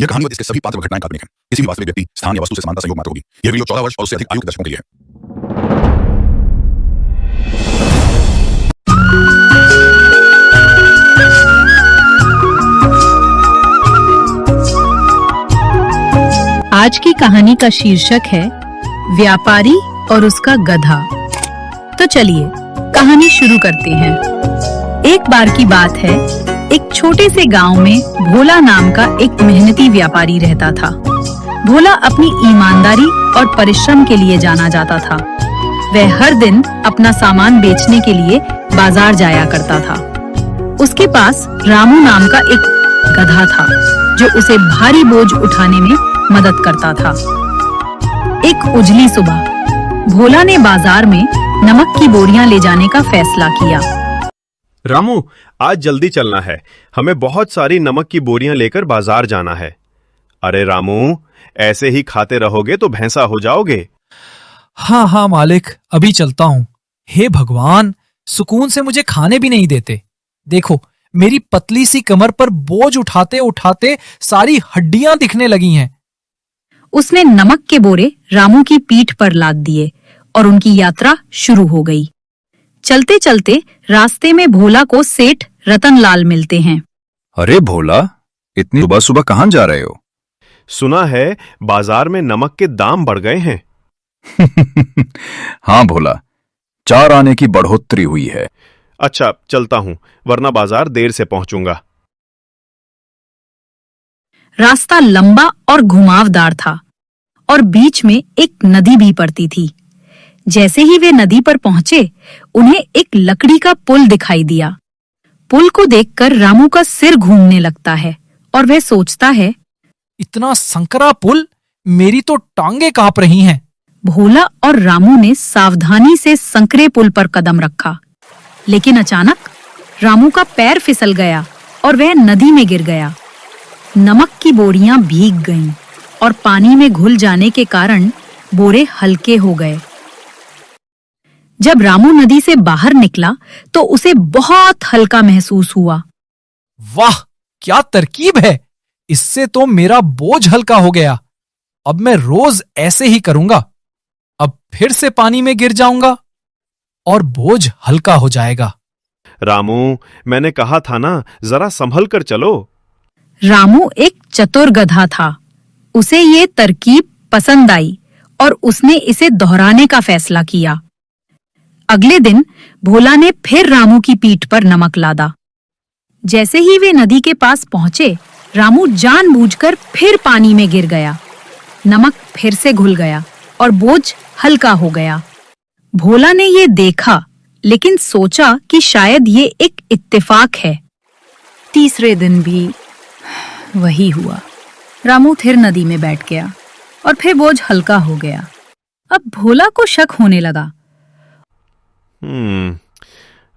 यह कहानी और इसके सभी पात्र व घटनाएं काल्पनिक हैं। किसी भी वास्तविक व्यक्ति, स्थान या वस्तु से समानता संयोग मात्र होगी। यह वीडियो 14 वर्ष और उससे अधिक आयु के दर्शकों के लिए है। आज की कहानी का शीर्षक है व्यापारी और उसका गधा। तो चलिए कहानी शुरू करते हैं। एक बार की बात है, एक छोटे से गांव में भोला नाम का एक मेहनती व्यापारी रहता था। भोला अपनी ईमानदारी और परिश्रम के लिए जाना जाता था। वह हर दिन अपना सामान बेचने के लिए बाजार जाया करता था। उसके पास रामू नाम का एक गधा था जो उसे भारी बोझ उठाने में मदद करता था। एक उजली सुबह भोला ने बाजार में नमक की बोरियां ले जाने का फैसला किया। रामू, आज जल्दी चलना है, हमें बहुत सारी नमक की बोरियां लेकर बाजार जाना है। अरे रामू, ऐसे ही खाते रहोगे तो भैंसा हो जाओगे। हाँ मालिक, अभी चलता हूँ। हे भगवान, सुकून से मुझे खाने भी नहीं देते। देखो, मेरी पतली सी कमर पर बोझ उठाते उठाते सारी हड्डियां दिखने लगी हैं। उसने नमक के बोरे रामू की पीठ पर लाद दिए और उनकी यात्रा शुरू हो गई। चलते चलते रास्ते में भोला को सेठ रतनलाल मिलते हैं। अरे भोला, इतनी सुबह सुबह कहाँ जा रहे हो? सुना है बाजार में नमक के दाम बढ़ गए हैं। हाँ भोला, 4 आने की बढ़ोतरी हुई है। अच्छा, चलता हूँ, वरना बाजार देर से पहुंचूंगा। रास्ता लंबा और घुमावदार था और बीच में एक नदी भी पड़ती थी। जैसे ही वे नदी पर पहुंचे, उन्हें एक लकड़ी का पुल दिखाई दिया। पुल को देखकर रामू का सिर घूमने लगता है और वह सोचता है, इतना संकरा पुल, मेरी तो टांगे कांप रही हैं। भोला और रामू ने सावधानी से संकरे पुल पर कदम रखा, लेकिन अचानक रामू का पैर फिसल गया और वह नदी में गिर गया। नमक की बोरियां भीग गईं और पानी में घुल जाने के कारण बोरे हल्के हो गए। जब रामू नदी से बाहर निकला तो उसे बहुत हल्का महसूस हुआ। वाह, क्या तरकीब है! इससे तो मेरा बोझ हल्का हो गया। अब मैं रोज ऐसे ही करूंगा। अब फिर से पानी में गिर जाऊंगा और बोझ हल्का हो जाएगा। रामू, मैंने कहा था ना, जरा संभल कर चलो। रामू एक चतुर गधा था। उसे ये तरकीब पसंद आई और उसने इसे दोहराने का फैसला किया। अगले दिन भोला ने फिर रामू की पीठ पर नमक लादा। जैसे ही वे नदी के पास पहुंचे, रामू जानबूझकर फिर पानी में गिर गया। नमक फिर से घुल गया और बोझ हल्का हो गया। भोला ने ये देखा, लेकिन सोचा कि शायद ये एक इत्तेफाक है। तीसरे दिन भी वही हुआ। रामू फिर नदी में बैठ गया और फिर बोझ हल्का हो गया। अब भोला को शक होने लगा।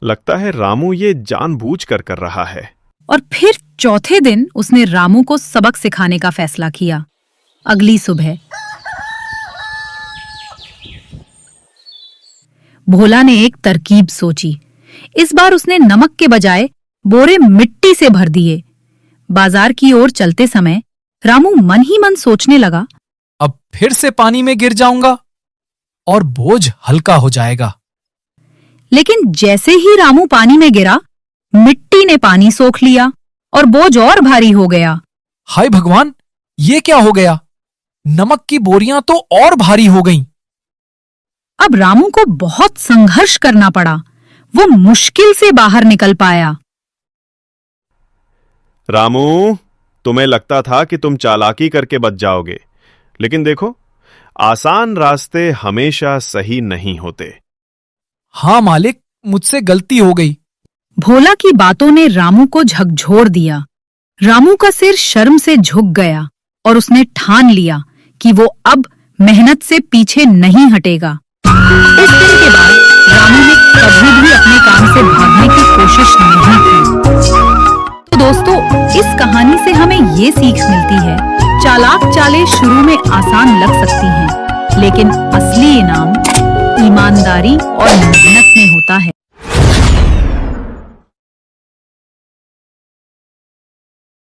लगता है रामू ये जानबूझकर कर रहा है। और फिर चौथे दिन उसने रामू को सबक सिखाने का फैसला किया। अगली सुबह भोला ने एक तरकीब सोची। इस बार उसने नमक के बजाय बोरे मिट्टी से भर दिए। बाजार की ओर चलते समय रामू मन ही मन सोचने लगा, अब फिर से पानी में गिर जाऊंगा और बोझ हल्का हो जाएगा। लेकिन जैसे ही रामू पानी में गिरा, मिट्टी ने पानी सोख लिया और बोझ और भारी हो गया। हाय भगवान, ये क्या हो गया? नमक की बोरियां तो और भारी हो गईं। अब रामू को बहुत संघर्ष करना पड़ा। वो मुश्किल से बाहर निकल पाया। रामू, तुम्हें लगता था कि तुम चालाकी करके बच जाओगे, लेकिन देखो, आसान रास्ते हमेशा सही नहीं होते। हाँ मालिक, मुझसे गलती हो गई। भोला की बातों ने रामू को झकझोर दिया। रामू का सिर शर्म से झुक गया और उसने ठान लिया कि वो अब मेहनत से पीछे नहीं हटेगा। इस दिन के बाद रामू ने कभी भी अपने काम से भागने की कोशिश नहीं की। तो दोस्तों, इस कहानी से हमें ये सीख मिलती है, चालाक चालें शुरू में आसान लग सकती हैं, लेकिन असली इनाम ईमानदारी और मेहनत में होता है।